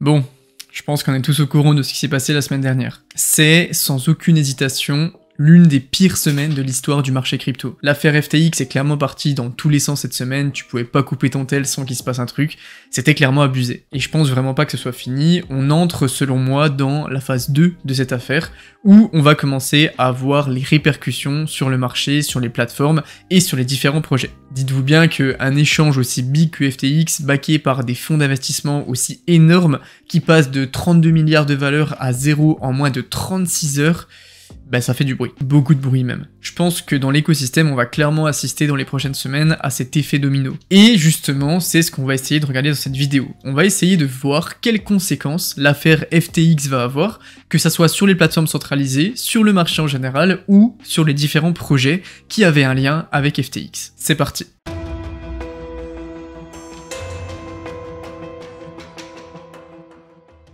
Bon, je pense qu'on est tous au courant de ce qui s'est passé la semaine dernière. C'est, sans aucune hésitation, l'une des pires semaines de l'histoire du marché crypto. L'affaire FTX est clairement partie dans tous les sens cette semaine, tu pouvais pas couper ton tel sans qu'il se passe un truc, c'était clairement abusé. Et je pense vraiment pas que ce soit fini, on entre selon moi dans la phase 2 de cette affaire, où on va commencer à voir les répercussions sur le marché, sur les plateformes et sur les différents projets. Dites-vous bien qu'un échange aussi big que FTX, backé par des fonds d'investissement aussi énormes, qui passent de 32 milliards de valeur à zéro en moins de 36 heures, bah ça fait du bruit, beaucoup de bruit même. Je pense que dans l'écosystème, on va clairement assister dans les prochaines semaines à cet effet domino. Et justement, c'est ce qu'on va essayer de regarder dans cette vidéo. On va essayer de voir quelles conséquences l'affaire FTX va avoir, que ça soit sur les plateformes centralisées, sur le marché en général, ou sur les différents projets qui avaient un lien avec FTX. C'est parti.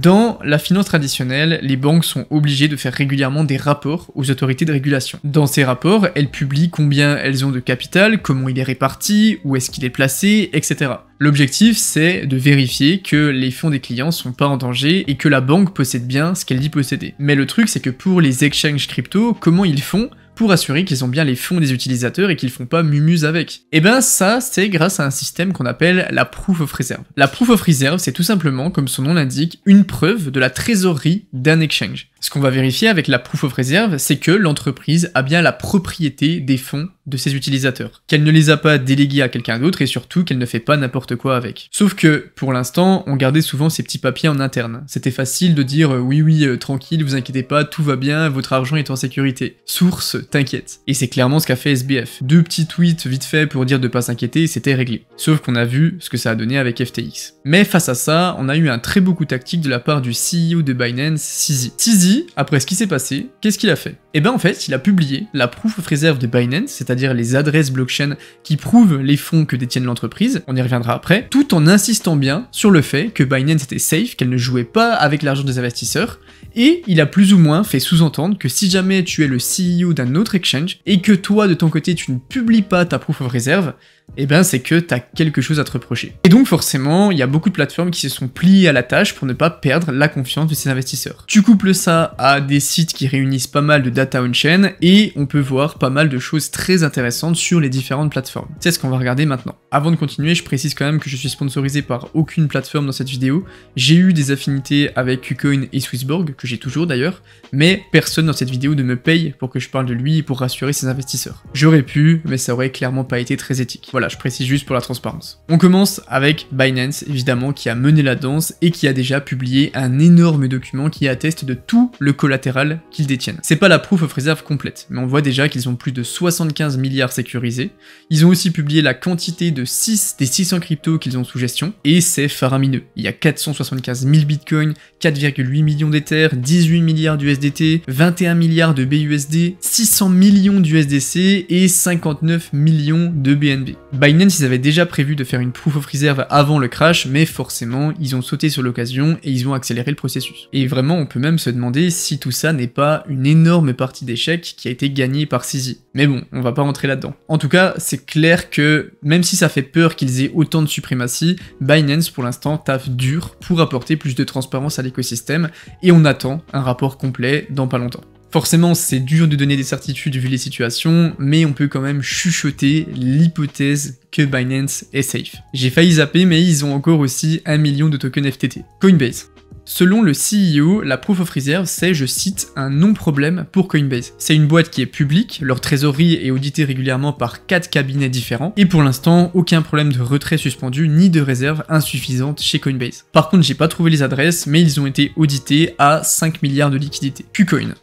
Dans la finance traditionnelle, les banques sont obligées de faire régulièrement des rapports aux autorités de régulation. Dans ces rapports, elles publient combien elles ont de capital, comment il est réparti, où est-ce qu'il est placé, etc. L'objectif, c'est de vérifier que les fonds des clients sont pas en danger et que la banque possède bien ce qu'elle dit posséder. Mais le truc, c'est que pour les exchanges crypto, comment ils font pour assurer qu'ils ont bien les fonds des utilisateurs et qu'ils font pas mumuse avec? Et ben ça, c'est grâce à un système qu'on appelle la Proof of Reserve. La Proof of Reserve, c'est tout simplement, comme son nom l'indique, une preuve de la trésorerie d'un exchange. Ce qu'on va vérifier avec la Proof of Reserve, c'est que l'entreprise a bien la propriété des fonds de ses utilisateurs, qu'elle ne les a pas délégués à quelqu'un d'autre et surtout qu'elle ne fait pas n'importe quoi avec. Sauf que, pour l'instant, on gardait souvent ces petits papiers en interne. C'était facile de dire oui, tranquille, vous inquiétez pas, tout va bien, votre argent est en sécurité. Source, t'inquiète. Et c'est clairement ce qu'a fait SBF. 2 petits tweets vite fait pour dire de pas s'inquiéter et c'était réglé. Sauf qu'on a vu ce que ça a donné avec FTX. Mais face à ça, on a eu un très beau coup tactique de la part du CEO de Binance, CZ. CZ, après ce qui s'est passé, qu'est-ce qu'il a fait? Et ben en fait, il a publié la Proof of Reserve de Binance, c'est-à-dire les adresses blockchain qui prouvent les fonds que détiennent l'entreprise, on y reviendra après, tout en insistant bien sur le fait que Binance était safe, qu'elle ne jouait pas avec l'argent des investisseurs, et il a plus ou moins fait sous-entendre que si jamais tu es le CEO d'un autre exchange, et que toi de ton côté tu ne publies pas ta Proof of Reserve, et ben c'est que t'as quelque chose à te reprocher. Et donc forcément, il y a beaucoup de plateformes qui se sont pliées à la tâche pour ne pas perdre la confiance de ces investisseurs. Tu couples ça à des sites qui réunissent pas mal de data on-chain, et on peut voir pas mal de choses très intéressantes sur les différentes plateformes. C'est ce qu'on va regarder maintenant. Avant de continuer, je précise quand même que je suis sponsorisé par aucune plateforme dans cette vidéo. J'ai eu des affinités avec KuCoin et Swissborg, que j'ai toujours d'ailleurs, mais personne dans cette vidéo ne me paye pour que je parle de lui et pour rassurer ses investisseurs. J'aurais pu, mais ça aurait clairement pas été très éthique. Voilà, je précise juste pour la transparence. On commence avec Binance, évidemment, qui a mené la danse et qui a déjà publié un énorme document qui atteste de tout le collatéral qu'ils détiennent. C'est pas la Proof of Reserve complète, mais on voit déjà qu'ils ont plus de 75 milliards sécurisés. Ils ont aussi publié la quantité de 6 des 600 cryptos qu'ils ont sous gestion, et c'est faramineux. Il y a 475 000 bitcoins, 4,8 millions d'Ether, 18 milliards d'USDT, 21 milliards de BUSD, 600 millions d'USDC et 59 millions de BNB. Binance, ils avaient déjà prévu de faire une Proof of Reserve avant le crash, mais forcément, ils ont sauté sur l'occasion et ils ont accéléré le processus. Et vraiment, on peut même se demander si tout ça n'est pas une énorme partie d'échecs qui a été gagnée par CZ. Mais bon, on va pas rentrer là-dedans. En tout cas, c'est clair que, même si ça fait peur qu'ils aient autant de suprématie, Binance, pour l'instant, taffe dur pour apporter plus de transparence à l'écosystème, et on attend un rapport complet dans pas longtemps. Forcément, c'est dur de donner des certitudes vu les situations, mais on peut quand même chuchoter l'hypothèse que Binance est safe. J'ai failli zapper, mais ils ont encore aussi 1 million de tokens FTT. Coinbase. Selon le CEO, la Proof of Reserve, c'est, je cite, un non-problème pour Coinbase. C'est une boîte qui est publique, leur trésorerie est auditée régulièrement par 4 cabinets différents, et pour l'instant, aucun problème de retrait suspendu ni de réserve insuffisante chez Coinbase. Par contre, j'ai pas trouvé les adresses, mais ils ont été audités à 5 milliards de liquidités. KuCoin.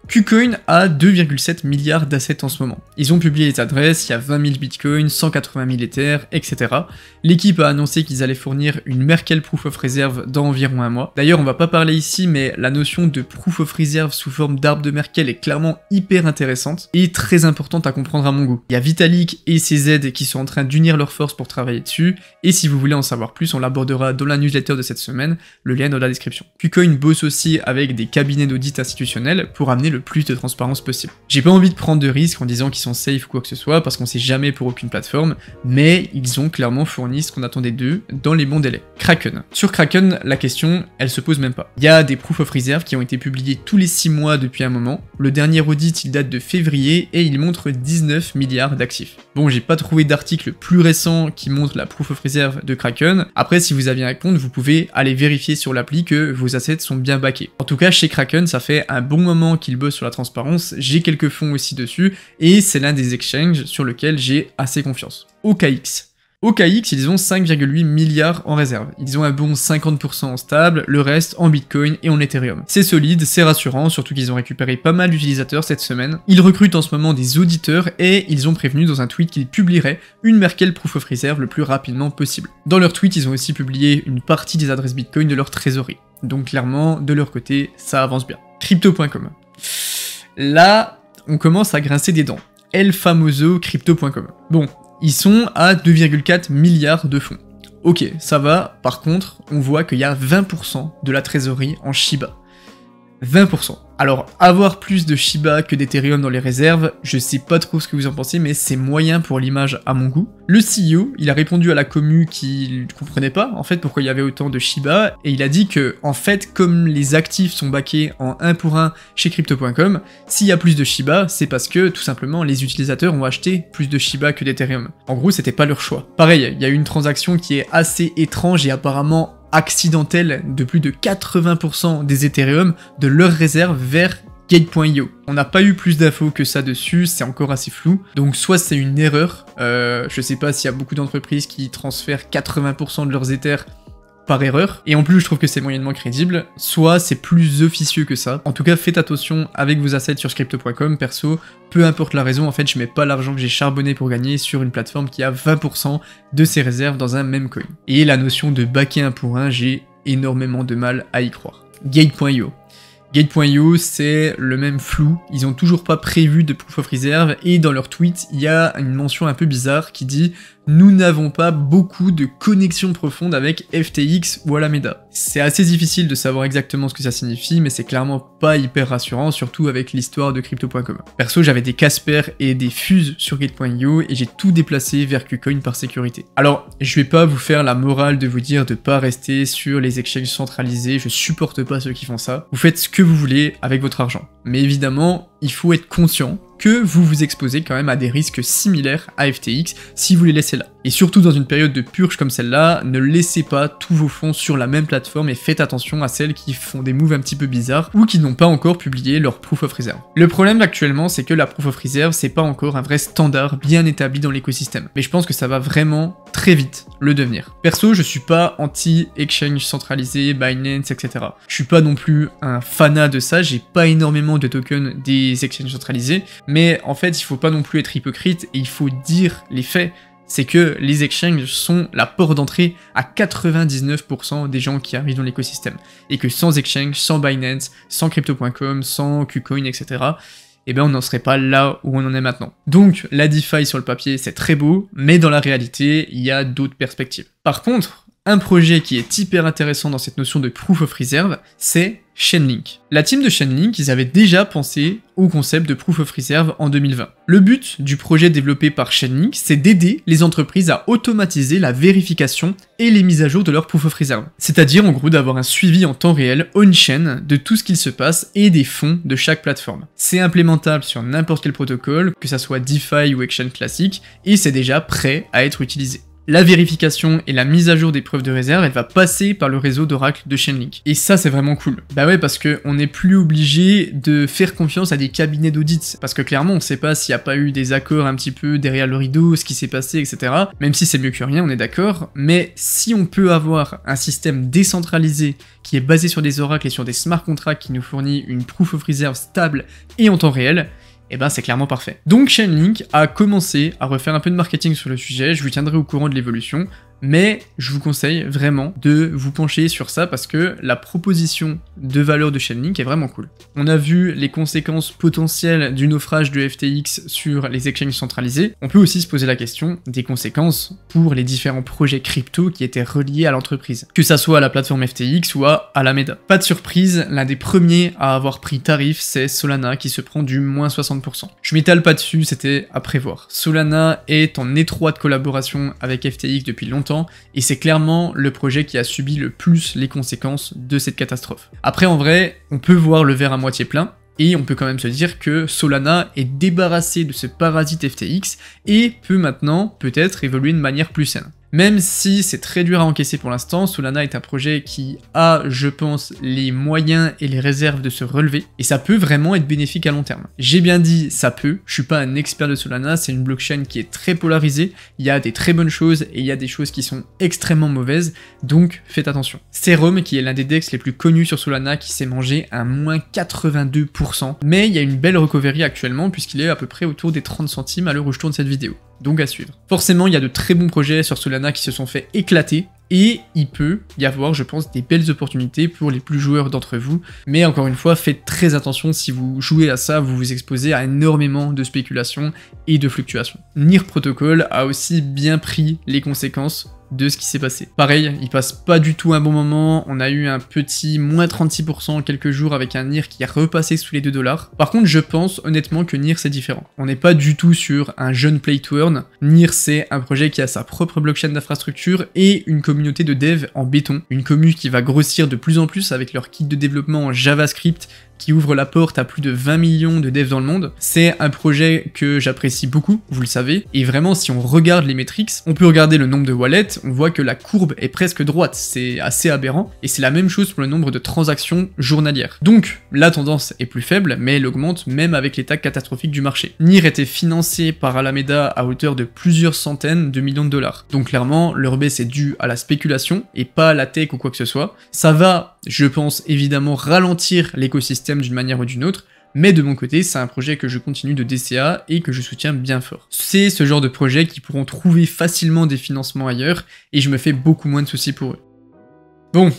KuCoin a 2,7 milliards d'assets en ce moment. Ils ont publié les adresses, il y a 20 000 bitcoins, 180 000 Ether, etc. L'équipe a annoncé qu'ils allaient fournir une Merkle Proof of Reserve dans environ un mois. D'ailleurs, on va pas parler ici, mais la notion de Proof of Reserve sous forme d'arbre de Merkle est clairement hyper intéressante et très importante à comprendre à mon goût. Il y a Vitalik et CZ qui sont en train d'unir leurs forces pour travailler dessus, et si vous voulez en savoir plus, on l'abordera dans la newsletter de cette semaine, le lien est dans la description. KuCoin bosse aussi avec des cabinets d'audit institutionnels pour amener le plus de transparence possible. J'ai pas envie de prendre de risques en disant qu'ils sont safe ou quoi que ce soit, parce qu'on sait jamais pour aucune plateforme, mais ils ont clairement fourni ce qu'on attendait d'eux dans les bons délais. Kraken. Sur Kraken, la question, elle se pose même pas. Il y a des proof of reserve qui ont été publiés tous les 6 mois depuis un moment. Le dernier audit, il date de février et il montre 19 milliards d'actifs. Bon, j'ai pas trouvé d'article plus récent qui montre la proof of reserve de Kraken. Après, si vous avez un compte, vous pouvez aller vérifier sur l'appli que vos assets sont bien backés. En tout cas, chez Kraken, ça fait un bon moment qu'ils bossent sur la transparence, j'ai quelques fonds aussi dessus, et c'est l'un des exchanges sur lequel j'ai assez confiance. OKX. OKX, ils ont 5,8 milliards en réserve. Ils ont un bon 50% en stable, le reste en Bitcoin et en Ethereum. C'est solide, c'est rassurant, surtout qu'ils ont récupéré pas mal d'utilisateurs cette semaine. Ils recrutent en ce moment des auditeurs et ils ont prévenu dans un tweet qu'ils publieraient une Merkle Proof of Reserve le plus rapidement possible. Dans leur tweet, ils ont aussi publié une partie des adresses Bitcoin de leur trésorerie. Donc clairement, de leur côté, ça avance bien. Crypto.com. Là, on commence à grincer des dents. El famoso Crypto.com. Bon, ils sont à 2,4 milliards de fonds. Ok, ça va, par contre, on voit qu'il y a 20% de la trésorerie en Shiba. 20%. Alors, avoir plus de Shiba que d'Ethereum dans les réserves, je sais pas trop ce que vous en pensez, mais c'est moyen pour l'image à mon goût. Le CEO, il a répondu à la commu qu'il comprenait pas, en fait, pourquoi il y avait autant de Shiba, et il a dit que, en fait, comme les actifs sont backés en 1 pour 1 chez Crypto.com, s'il y a plus de Shiba, c'est parce que, tout simplement, les utilisateurs ont acheté plus de Shiba que d'Ethereum. En gros, c'était pas leur choix. Pareil, il y a eu une transaction qui est assez étrange et apparemment accidentelle de plus de 80% des Ethereum de leurs réserves vers Gate.io. On n'a pas eu plus d'infos que ça dessus, c'est encore assez flou, donc soit c'est une erreur, je sais pas s'il y a beaucoup d'entreprises qui transfèrent 80% de leurs Ethers par erreur, et en plus je trouve que c'est moyennement crédible, soit c'est plus officieux que ça. En tout cas, faites attention avec vos assets sur Crypto.com, perso, peu importe la raison, en fait je mets pas l'argent que j'ai charbonné pour gagner sur une plateforme qui a 20% de ses réserves dans un même coin. Et la notion de backer 1 pour 1, j'ai énormément de mal à y croire. Gate.io. Gate.io, c'est le même flou, ils ont toujours pas prévu de proof of reserve, et dans leur tweet, il y a une mention un peu bizarre qui dit « Nous n'avons pas beaucoup de connexions profondes avec FTX ou Alameda ». C'est assez difficile de savoir exactement ce que ça signifie, mais c'est clairement pas hyper rassurant, surtout avec l'histoire de Crypto.com. Perso, j'avais des Casper et des Fuse sur Gate.io, et j'ai tout déplacé vers KuCoin par sécurité. Alors, je vais pas vous faire la morale de vous dire de pas rester sur les exchanges centralisés, je supporte pas ceux qui font ça. Vous faites ce que vous voulez avec votre argent. Mais évidemment, il faut être conscient que vous vous exposez quand même à des risques similaires à FTX si vous les laissez là. Et surtout dans une période de purge comme celle-là, ne laissez pas tous vos fonds sur la même plateforme et faites attention à celles qui font des moves un petit peu bizarres ou qui n'ont pas encore publié leur Proof of Reserve. Le problème actuellement, c'est que la Proof of Reserve, c'est pas encore un vrai standard bien établi dans l'écosystème. Mais je pense que ça va vraiment très vite le devenir. Perso, je suis pas anti-exchange centralisé, Binance, etc. Je suis pas non plus un fanat de ça, j'ai pas énormément de tokens des exchanges centralisés, mais en fait, il faut pas non plus être hypocrite et il faut dire les faits. C'est que les exchanges sont la porte d'entrée à 99% des gens qui arrivent dans l'écosystème. Et que sans exchange, sans Binance, sans Crypto.com, sans KuCoin, etc., eh ben on n'en serait pas là où on en est maintenant. Donc la DeFi sur le papier c'est très beau, mais dans la réalité, il y a d'autres perspectives. Par contre, un projet qui est hyper intéressant dans cette notion de Proof of Reserve, c'est Chainlink. La team de Chainlink, ils avaient déjà pensé au concept de Proof of Reserve en 2020. Le but du projet développé par Chainlink, c'est d'aider les entreprises à automatiser la vérification et les mises à jour de leur Proof of Reserve. C'est-à-dire en gros d'avoir un suivi en temps réel, on-chain, de tout ce qu'il se passe et des fonds de chaque plateforme. C'est implémentable sur n'importe quel protocole, que ça soit DeFi ou Exchange classique, et c'est déjà prêt à être utilisé. La vérification et la mise à jour des preuves de réserve, elle va passer par le réseau d'Oracle de Chainlink. Et ça, c'est vraiment cool. Bah ouais, parce qu'on n'est plus obligé de faire confiance à des cabinets d'audit. Parce que clairement, on sait pas s'il n'y a pas eu des accords un petit peu derrière le rideau, ce qui s'est passé, etc. Même si c'est mieux que rien, on est d'accord. Mais si on peut avoir un système décentralisé qui est basé sur des oracles et sur des smart contracts qui nous fournit une proof of reserve stable et en temps réel, et ben c'est clairement parfait. Donc Chainlink a commencé à refaire un peu de marketing sur le sujet, je vous tiendrai au courant de l'évolution. Mais je vous conseille vraiment de vous pencher sur ça parce que la proposition de valeur de Chainlink est vraiment cool. On a vu les conséquences potentielles du naufrage de FTX sur les exchanges centralisés. On peut aussi se poser la question des conséquences pour les différents projets crypto qui étaient reliés à l'entreprise, que ça soit à la plateforme FTX ou à Alameda. Pas de surprise, l'un des premiers à avoir pris tarif, c'est Solana qui se prend du moins 60%. Je m'étale pas dessus, c'était à prévoir. Solana est en étroite collaboration avec FTX depuis longtemps, et c'est clairement le projet qui a subi le plus les conséquences de cette catastrophe. Après, en vrai, on peut voir le verre à moitié plein, et on peut quand même se dire que Solana est débarrassé de ce parasite FTX, et peut maintenant peut-être évoluer de manière plus saine. Même si c'est très dur à encaisser pour l'instant, Solana est un projet qui a, je pense, les moyens et les réserves de se relever, et ça peut vraiment être bénéfique à long terme. J'ai bien dit ça peut, je suis pas un expert de Solana, c'est une blockchain qui est très polarisée, il y a des très bonnes choses et il y a des choses qui sont extrêmement mauvaises, donc faites attention. Serum, qui est l'un des DEX les plus connus sur Solana, qui s'est mangé un moins 82%, mais il y a une belle recovery actuellement puisqu'il est à peu près autour des 30 centimes à l'heure où je tourne cette vidéo. Donc à suivre. Forcément, il y a de très bons projets sur Solana qui se sont fait éclater, et il peut y avoir, je pense, des belles opportunités pour les plus joueurs d'entre vous, mais encore une fois, faites très attention, si vous jouez à ça, vous vous exposez à énormément de spéculations et de fluctuations. NIR Protocol a aussi bien pris les conséquences de ce qui s'est passé. Pareil, il passe pas du tout un bon moment, on a eu un petit moins 36% en quelques jours avec un NIR qui est repassé sous les 2 $. Par contre, je pense honnêtement que NIR c'est différent. On n'est pas du tout sur un jeune play to earn. NIR c'est un projet qui a sa propre blockchain d'infrastructure et une communauté de dev en béton. Une commu qui va grossir de plus en plus avec leur kit de développement en JavaScript qui ouvre la porte à plus de 20 millions de devs dans le monde. C'est un projet que j'apprécie beaucoup, vous le savez, et vraiment si on regarde les métriques, on peut regarder le nombre de wallets, on voit que la courbe est presque droite, c'est assez aberrant, et c'est la même chose pour le nombre de transactions journalières. Donc, la tendance est plus faible, mais elle augmente même avec l'état catastrophique du marché. NIR était financé par Alameda à hauteur de plusieurs centaines de millions de dollars. Donc clairement, leur baisse est due à la spéculation, et pas à la tech ou quoi que ce soit. Ça va, je pense, évidemment ralentir l'écosystème d'une manière ou d'une autre, mais de mon côté, c'est un projet que je continue de DCA et que je soutiens bien fort. C'est ce genre de projet qui pourront trouver facilement des financements ailleurs, et je me fais beaucoup moins de soucis pour eux. Bon,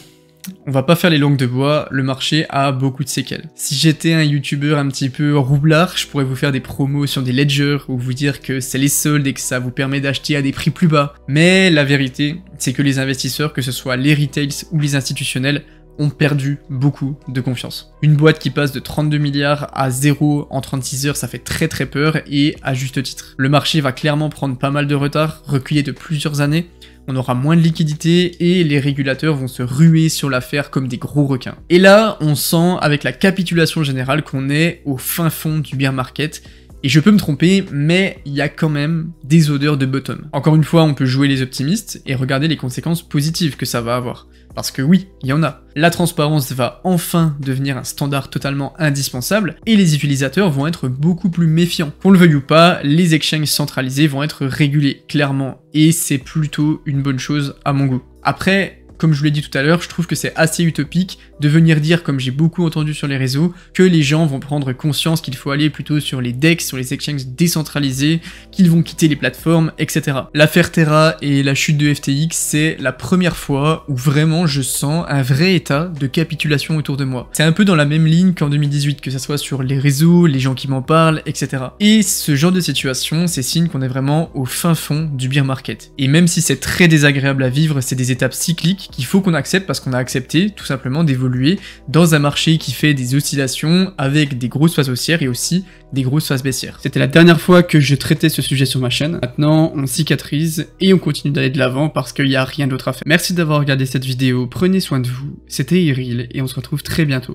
on va pas faire les langues de bois, le marché a beaucoup de séquelles. Si j'étais un youtubeur un petit peu roublard, je pourrais vous faire des promos sur des ledgers ou vous dire que c'est les soldes et que ça vous permet d'acheter à des prix plus bas. Mais la vérité, c'est que les investisseurs, que ce soit les retails ou les institutionnels, ont perdu beaucoup de confiance. Une boîte qui passe de 32 milliards à 0 en 36 heures, ça fait très très peur, et à juste titre. Le marché va clairement prendre pas mal de retard, reculer de plusieurs années, on aura moins de liquidités et les régulateurs vont se ruer sur l'affaire comme des gros requins. Et là, on sent avec la capitulation générale qu'on est au fin fond du bear market. Et je peux me tromper, mais il y a quand même des odeurs de bottom. Encore une fois, on peut jouer les optimistes et regarder les conséquences positives que ça va avoir. Parce que oui, il y en a. La transparence va enfin devenir un standard totalement indispensable et les utilisateurs vont être beaucoup plus méfiants. Qu'on le veuille ou pas, les exchanges centralisés vont être régulés, clairement. Et c'est plutôt une bonne chose à mon goût. Après, comme je vous l'ai dit tout à l'heure, je trouve que c'est assez utopique de venir dire, comme j'ai beaucoup entendu sur les réseaux, que les gens vont prendre conscience qu'il faut aller plutôt sur les DEX, sur les exchanges décentralisés, qu'ils vont quitter les plateformes, etc. L'affaire Terra et la chute de FTX, c'est la première fois où vraiment je sens un vrai état de capitulation autour de moi. C'est un peu dans la même ligne qu'en 2018, que ça soit sur les réseaux, les gens qui m'en parlent, etc. Et ce genre de situation, c'est signe qu'on est vraiment au fin fond du bear market. Et même si c'est très désagréable à vivre, c'est des étapes cycliques qu'il faut qu'on accepte parce qu'on a accepté tout simplement d'évoluer dans un marché qui fait des oscillations avec des grosses phases haussières et aussi des grosses phases baissières. C'était la dernière fois que je traitais ce sujet sur ma chaîne. Maintenant, on cicatrise et on continue d'aller de l'avant parce qu'il n'y a rien d'autre à faire. Merci d'avoir regardé cette vidéo, prenez soin de vous, c'était Iril et on se retrouve très bientôt.